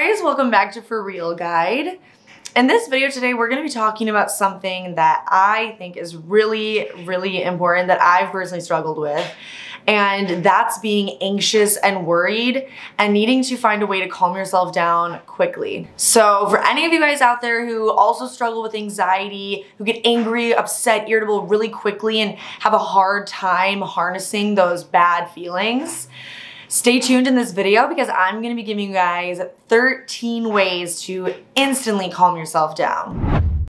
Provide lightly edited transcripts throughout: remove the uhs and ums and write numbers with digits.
guys, welcome back to For Real Guide. In this video today, we're going to be talking about something that I think is really important that I've personally struggled with, and that's being anxious and worried and needing to find a way to calm yourself down quickly. So for any of you guys out there who also struggle with anxiety, who get angry, upset, irritable really quickly and have a hard time harnessing those bad feelings, stay tuned in this video because I'm going to be giving you guys 13 ways to instantly calm yourself down.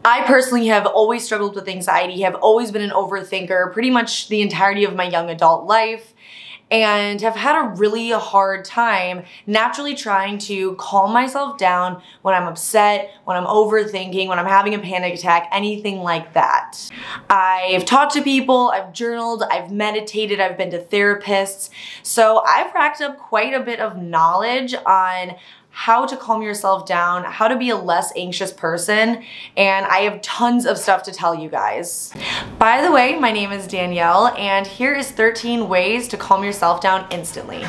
I personally have always struggled with anxiety, have always been an overthinker pretty much the entirety of my young adult life, and have had a really hard time naturally trying to calm myself down when I'm upset, when I'm overthinking, when I'm having a panic attack, anything like that. I've talked to people, I've journaled, I've meditated, I've been to therapists, so I've racked up quite a bit of knowledge on how to calm yourself down, how to be a less anxious person, and I have tons of stuff to tell you guys. By the way, my name is Danielle, and here is 13 ways to calm yourself down instantly.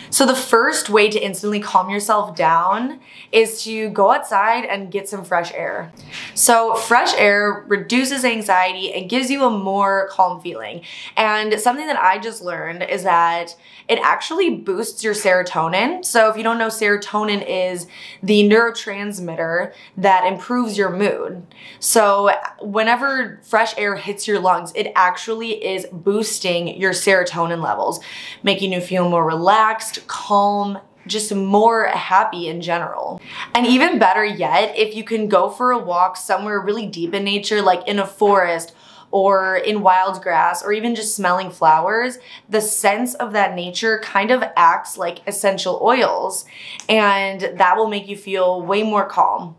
So the first way to instantly calm yourself down is to go outside and get some fresh air. So fresh air reduces anxiety and gives you a more calm feeling. And something that I just learned is that it actually boosts your serotonin. So if you don't know, serotonin is the neurotransmitter that improves your mood. So whenever fresh air hits your lungs, it actually is boosting your serotonin levels, making you feel more relaxed, calm, just more happy in general. And even better yet, if you can go for a walk somewhere really deep in nature, like in a forest or in wild grass, or even just smelling flowers, the sense of that nature kind of acts like essential oils, and that will make you feel way more calm.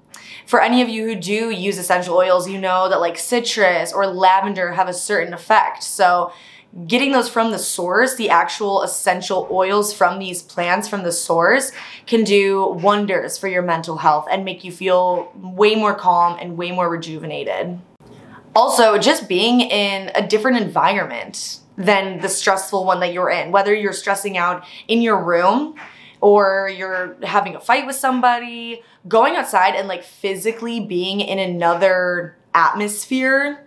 For any of you who do use essential oils, you know that like citrus or lavender have a certain effect. So getting those from the source, the actual essential oils from these plants from the source, can do wonders for your mental health and make you feel way more calm and way more rejuvenated. Also, just being in a different environment than the stressful one that you're in, whether you're stressing out in your room or you're having a fight with somebody, going outside and like physically being in another atmosphere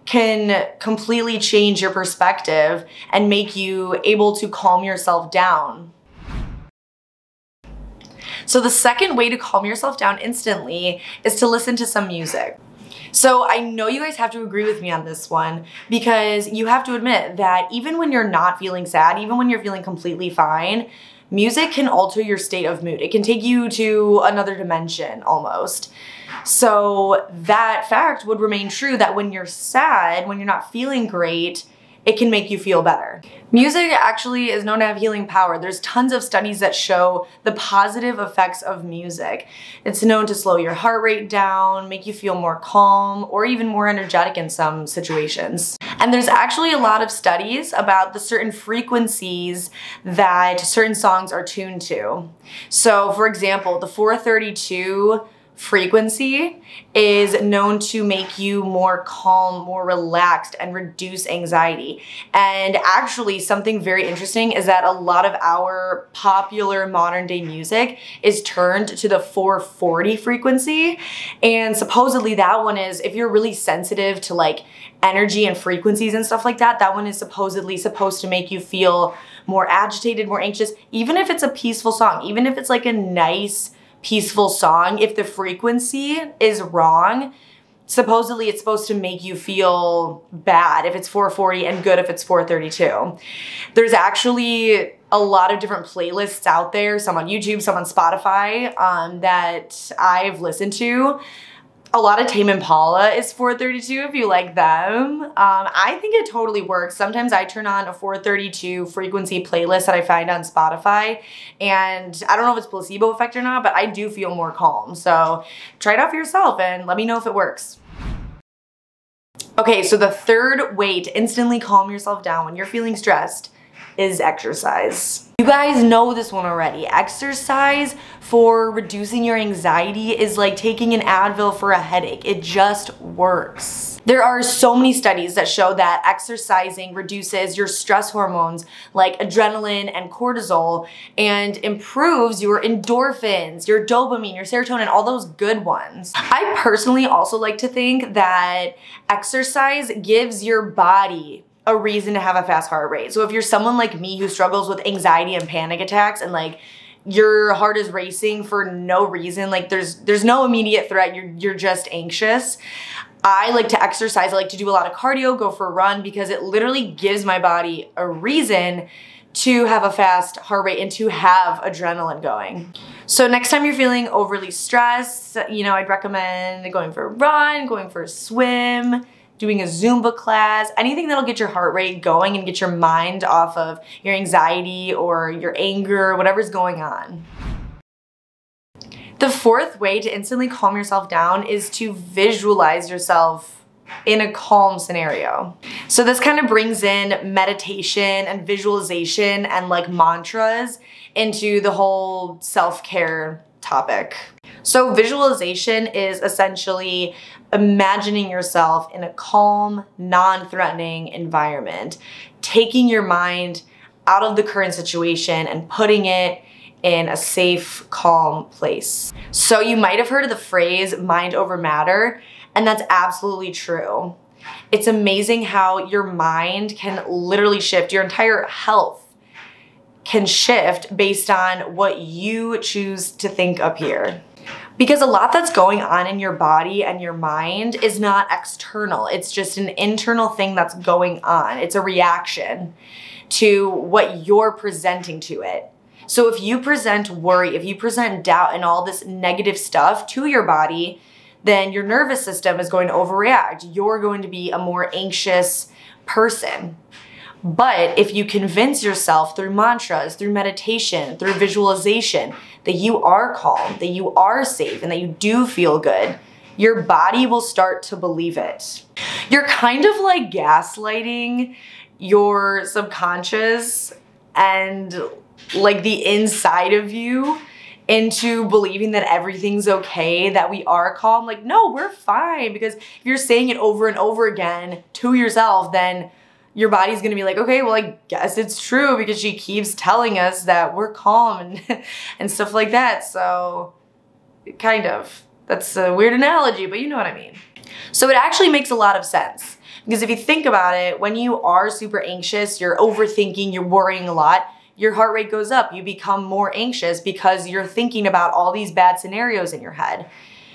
can completely change your perspective and make you able to calm yourself down. So the second way to calm yourself down instantly is to listen to some music. So I know you guys have to agree with me on this one, because you have to admit that even when you're not feeling sad, even when you're feeling completely fine, music can alter your state of mood. It can take you to another dimension almost. So that fact would remain true that when you're sad, when you're not feeling great, it can make you feel better. Music actually is known to have healing power. There's tons of studies that show the positive effects of music. It's known to slow your heart rate down, make you feel more calm, or even more energetic in some situations. And there's actually a lot of studies about the certain frequencies that certain songs are tuned to. So for example, the 432 frequency is known to make you more calm, more relaxed, and reduce anxiety. And actually, something very interesting is that a lot of our popular modern day music is turned to the 440 frequency. And supposedly that one is, if you're really sensitive to like energy and frequencies and stuff like that, that one is supposedly supposed to make you feel more agitated, more anxious, even if it's a peaceful song, even if it's like a nice, peaceful song. If the frequency is wrong, supposedly it's supposed to make you feel bad if it's 440 and good if it's 432. There's actually a lot of different playlists out there, some on YouTube, some on Spotify, that I've listened to. A lot of Tame Impala is 432 if you like them. I think it totally works. Sometimes I turn on a 432 frequency playlist that I find on Spotify, and I don't know if it's placebo effect or not, but I do feel more calm. So try it out for yourself and let me know if it works. Okay, so the third way to instantly calm yourself down when you're feeling stressed is exercise. You guys know this one already. Exercise for reducing your anxiety is like taking an Advil for a headache. It just works. There are so many studies that show that exercising reduces your stress hormones like adrenaline and cortisol and improves your endorphins, your dopamine, your serotonin, all those good ones. I personally also like to think that exercise gives your body a reason to have a fast heart rate. So if you're someone like me who struggles with anxiety and panic attacks and like your heart is racing for no reason, like there's no immediate threat, you're just anxious, I like to exercise. I like to do a lot of cardio, go for a run, because it literally gives my body a reason to have a fast heart rate and to have adrenaline going. So next time you're feeling overly stressed, you know, I'd recommend going for a run, going for a swim, doing a Zumba class, anything that'll get your heart rate going and get your mind off of your anxiety or your anger, whatever's going on. The fourth way to instantly calm yourself down is to visualize yourself in a calm scenario. So this kind of brings in meditation and visualization and like mantras into the whole self-care topic. So visualization is essentially imagining yourself in a calm, non-threatening environment, taking your mind out of the current situation and putting it in a safe, calm place. So you might have heard of the phrase mind over matter, and that's absolutely true. It's amazing how your mind can literally shift. Your entire health can shift based on what you choose to think up here. Because a lot that's going on in your body and your mind is not external. It's just an internal thing that's going on. It's a reaction to what you're presenting to it. So if you present worry, if you present doubt and all this negative stuff to your body, then your nervous system is going to overreact. You're going to be a more anxious person. But if you convince yourself through mantras, through meditation, through visualization, that you are calm, that you are safe, and that you do feel good, your body will start to believe it. You're kind of like gaslighting your subconscious and like the inside of you into believing that everything's okay, that we are calm. Like, no, we're fine. Because if you're saying it over and over again to yourself, then your body's gonna be like, okay, well, I guess it's true because she keeps telling us that we're calm and stuff like that. So kind of, that's a weird analogy, but you know what I mean. So it actually makes a lot of sense, because if you think about it, when you are super anxious, you're overthinking, you're worrying a lot, your heart rate goes up. You become more anxious because you're thinking about all these bad scenarios in your head.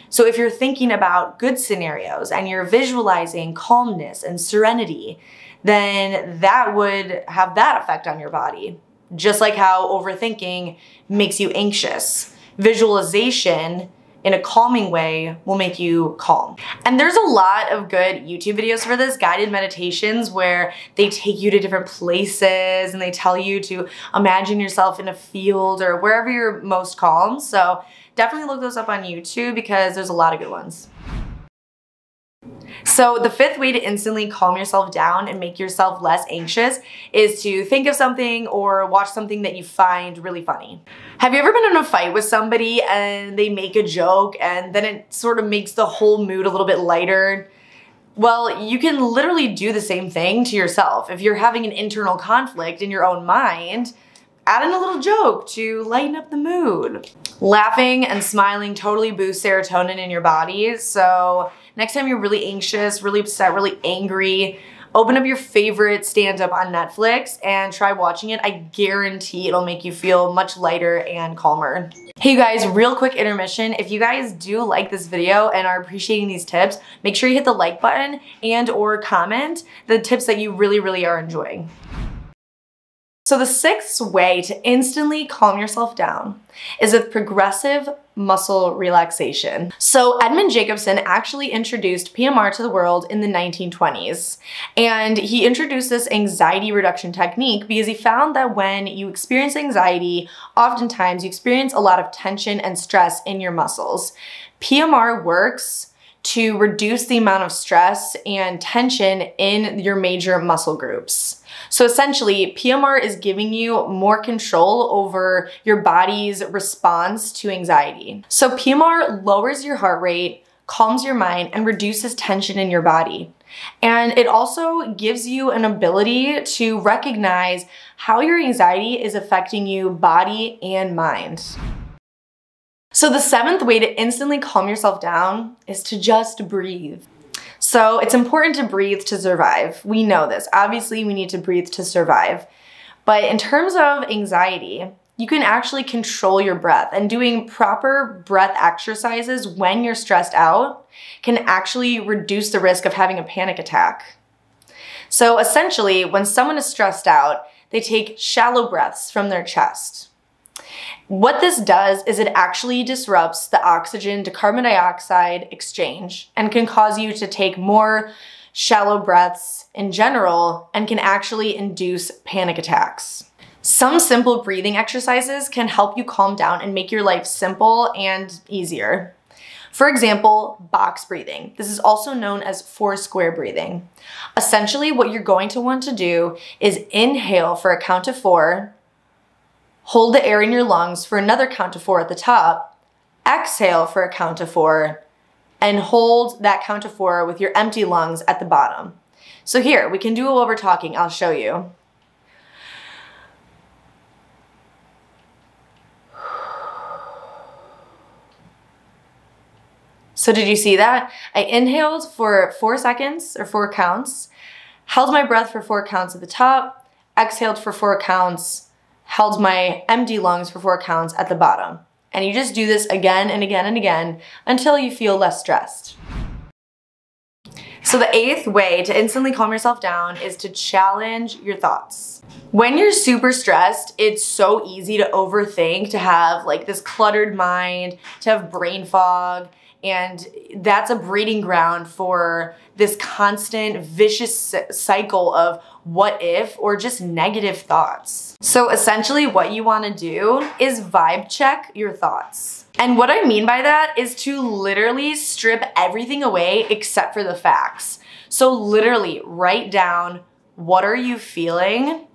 So if you're thinking about good scenarios and you're visualizing calmness and serenity, then that would have that effect on your body. Just like how overthinking makes you anxious. Visualization in a calming way will make you calm. And there's a lot of good YouTube videos for this, guided meditations where they take you to different places and they tell you to imagine yourself in a field or wherever you're most calm. So definitely look those up on YouTube because there's a lot of good ones. So the fifth way to instantly calm yourself down and make yourself less anxious is to think of something or watch something that you find really funny. Have you ever been in a fight with somebody and they make a joke and then it sort of makes the whole mood a little bit lighter? Well, you can literally do the same thing to yourself. If you're having an internal conflict in your own mind, add in a little joke to lighten up the mood. Laughing and smiling totally boosts serotonin in your body. So next time you're really anxious, really upset, really angry, open up your favorite stand-up on Netflix and try watching it. I guarantee it'll make you feel much lighter and calmer. Hey guys, real quick intermission. If you guys do like this video and are appreciating these tips, make sure you hit the like button and or comment the tips that you really are enjoying. So the sixth way to instantly calm yourself down is with progressive muscle relaxation. So Edmund Jacobson actually introduced PMR to the world in the 1920s. And he introduced this anxiety reduction technique because he found that when you experience anxiety, oftentimes you experience a lot of tension and stress in your muscles. PMR works to reduce the amount of stress and tension in your major muscle groups. So essentially, PMR is giving you more control over your body's response to anxiety. So PMR lowers your heart rate, calms your mind, and reduces tension in your body. And it also gives you an ability to recognize how your anxiety is affecting you body and mind. So the 7th way to instantly calm yourself down is to just breathe. So it's important to breathe to survive. We know this. Obviously, we need to breathe to survive. But in terms of anxiety, you can actually control your breath, and doing proper breath exercises when you're stressed out can actually reduce the risk of having a panic attack. So essentially, when someone is stressed out, they take shallow breaths from their chest. What this does is it actually disrupts the oxygen to carbon dioxide exchange and can cause you to take more shallow breaths in general and can actually induce panic attacks. Some simple breathing exercises can help you calm down and make your life simple and easier. For example, box breathing. This is also known as 4 square breathing. Essentially, what you're going to want to do is inhale for a count of 4, hold the air in your lungs for another count of 4 at the top, exhale for a count of 4, and hold that count of 4 with your empty lungs at the bottom. So here, we can do it while we're talking. I'll show you. So did you see that? I inhaled for 4 seconds or 4 counts, held my breath for 4 counts at the top, exhaled for 4 counts, held my empty lungs for 4 counts at the bottom. And you just do this again and again and again until you feel less stressed. So the 8th way to instantly calm yourself down is to challenge your thoughts. When you're super stressed, it's so easy to overthink, to have like this cluttered mind, to have brain fog, and that's a breeding ground for this constant vicious cycle of what if or just negative thoughts. So essentially what you want to do is vibe check your thoughts. And what I mean by that is to literally strip everything away except for the facts. So literally write down, what are you feeling?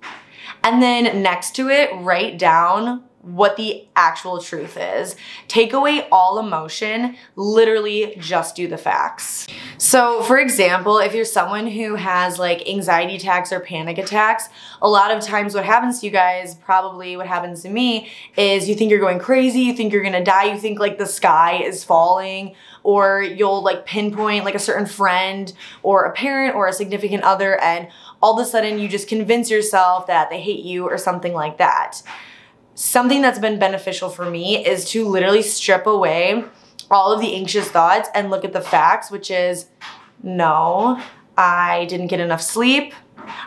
And then next to it, write down what the actual truth is. Take away all emotion, literally just do the facts. So for example, if you're someone who has like anxiety attacks or panic attacks, a lot of times what happens to you guys, probably what happens to me, is you think you're going crazy, you think you're gonna die, you think like the sky is falling, or you'll like pinpoint like a certain friend or a parent or a significant other, and all of a sudden you just convince yourself that they hate you or something like that. Something that's been beneficial for me is to literally strip away all of the anxious thoughts and look at the facts, which is, no, I didn't get enough sleep.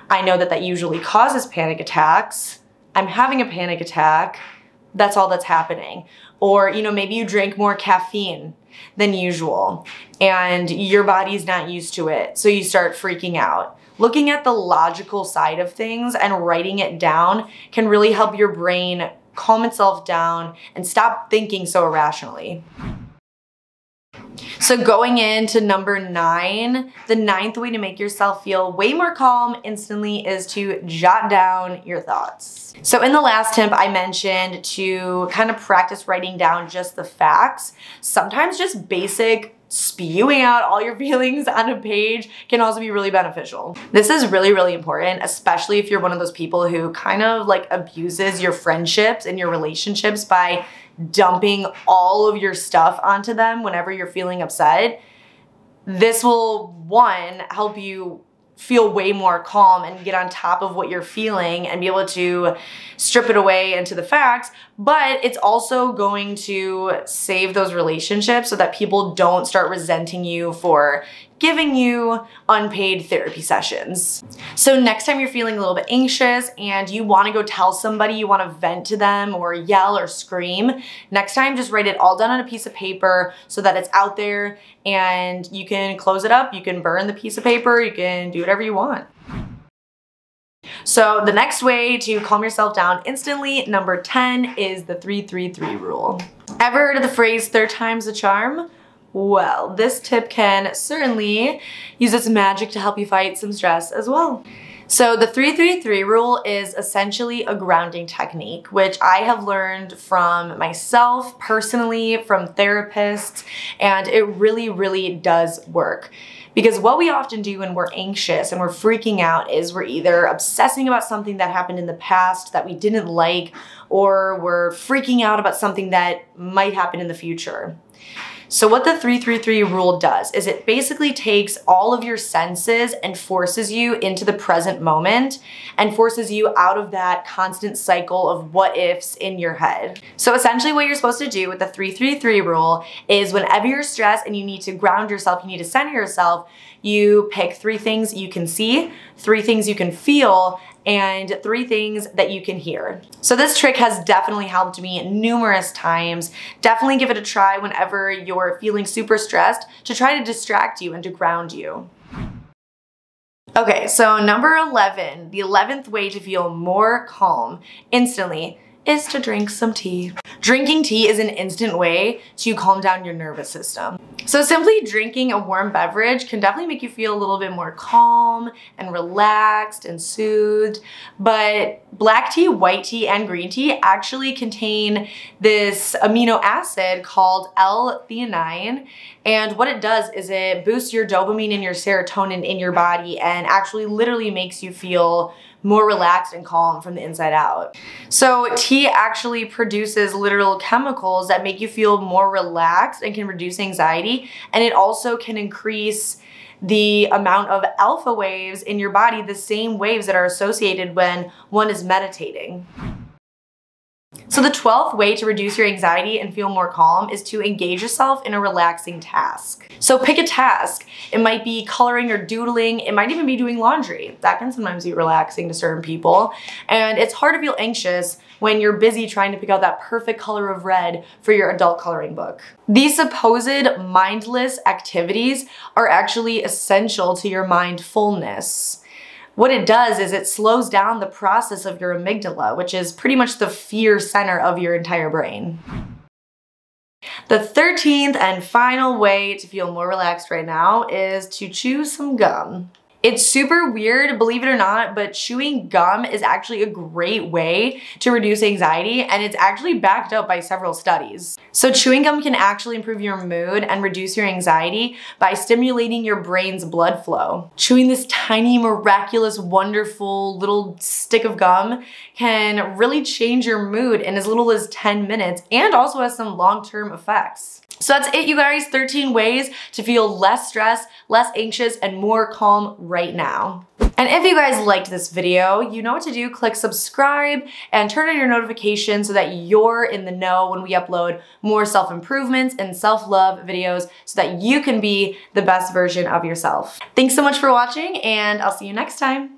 I know that that usually causes panic attacks. I'm having a panic attack. That's all that's happening. Or, you know, maybe you drank more caffeine than usual and your body's not used to it, so you start freaking out. Looking at the logical side of things and writing it down can really help your brain calm itself down and stop thinking so irrationally. So going into number 9, the 9th way to make yourself feel way more calm instantly is to jot down your thoughts. So in the last tip, I mentioned to kind of practice writing down just the facts. Sometimes just basic spewing out all your feelings on a page can also be really beneficial. This is really, really important, especially if you're one of those people who kind of like abuses your friendships and your relationships by dumping all of your stuff onto them whenever you're feeling upset. This will, one, help you feel way more calm and get on top of what you're feeling and be able to strip it away into the facts, but it's also going to save those relationships so that people don't start resenting you for giving you unpaid therapy sessions. So next time you're feeling a little bit anxious and you want to go tell somebody, you want to vent to them or yell or scream, next time just write it all down on a piece of paper so that it's out there and you can close it up, you can burn the piece of paper, you can do whatever you want. So the next way to calm yourself down instantly, number 10, is the 3-3-3 rule. Ever heard of the phrase third time's a charm? Well, this tip can certainly use its magic to help you fight some stress as well. So the 3-3-3 rule is essentially a grounding technique, which I have learned from myself personally, from therapists, and it really does work. Because what we often do when we're anxious and we're freaking out is we're either obsessing about something that happened in the past that we didn't like, or we're freaking out about something that might happen in the future. So what the 3-3-3 rule does is it basically takes all of your senses and forces you into the present moment and forces you out of that constant cycle of what ifs in your head. So essentially what you're supposed to do with the 3-3-3 rule is whenever you're stressed and you need to ground yourself, you need to center yourself, you pick 3 things you can see, 3 things you can feel, and 3 things that you can hear. So this trick has definitely helped me numerous times. Definitely give it a try whenever you're feeling super stressed to try to distract you and to ground you. Okay, so number 11, the 11th way to feel more calm instantly is to drink some tea. Drinking tea is an instant way to calm down your nervous system. So simply drinking a warm beverage can definitely make you feel a little bit more calm and relaxed and soothed. But black tea, white tea, and green tea actually contain this amino acid called L-theanine. And what it does is it boosts your dopamine and your serotonin in your body and actually literally makes you feel more relaxed and calm from the inside out. So tea actually produces literal chemicals that make you feel more relaxed and can reduce anxiety, and it also can increase the amount of alpha waves in your body, the same waves that are associated when one is meditating. So the 12th way to reduce your anxiety and feel more calm is to engage yourself in a relaxing task. So pick a task. It might be coloring or doodling. It might even be doing laundry. That can sometimes be relaxing to certain people. And it's hard to feel anxious when you're busy trying to pick out that perfect color of red for your adult coloring book. These supposed mindless activities are actually essential to your mindfulness. What it does is it slows down the process of your amygdala, which is pretty much the fear center of your entire brain. The 13th and final way to feel more relaxed right now is to chew some gum. It's super weird, believe it or not, but chewing gum is actually a great way to reduce anxiety, and it's actually backed up by several studies. So chewing gum can actually improve your mood and reduce your anxiety by stimulating your brain's blood flow. Chewing this tiny, miraculous, wonderful little stick of gum can really change your mood in as little as 10 minutes and also has some long-term effects. So that's it, you guys. 13 ways to feel less stressed, less anxious, and more calm right now. And if you guys liked this video, you know what to do. Click subscribe and turn on your notifications so that you're in the know when we upload more self-improvements and self-love videos so that you can be the best version of yourself. Thanks so much for watching, and I'll see you next time.